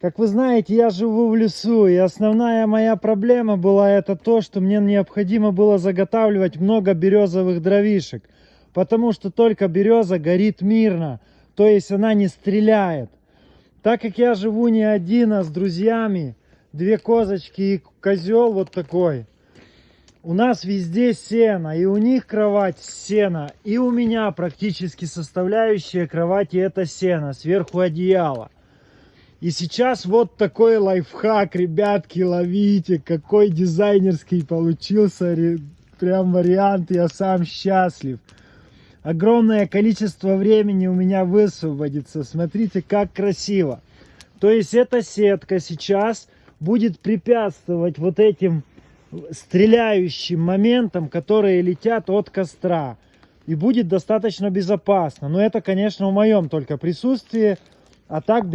Как вы знаете, я живу в лесу, и основная моя проблема была это то, что мне необходимо было заготавливать много березовых дровишек, потому что только береза горит мирно, то есть она не стреляет. Так как я живу не один, а с друзьями, 2 козочки и козел вот такой, у нас везде сено, и у них кровать сено, и у меня практически составляющая кровати это сено, сверху одеяло. И сейчас вот такой лайфхак, ребятки, ловите, какой дизайнерский получился прям вариант, я сам счастлив. Огромное количество времени у меня высвободится, смотрите, как красиво. То есть эта сетка сейчас будет препятствовать вот этим стреляющим моментам, которые летят от костра. И будет достаточно безопасно. Но это, конечно, в моем только присутствии, а так...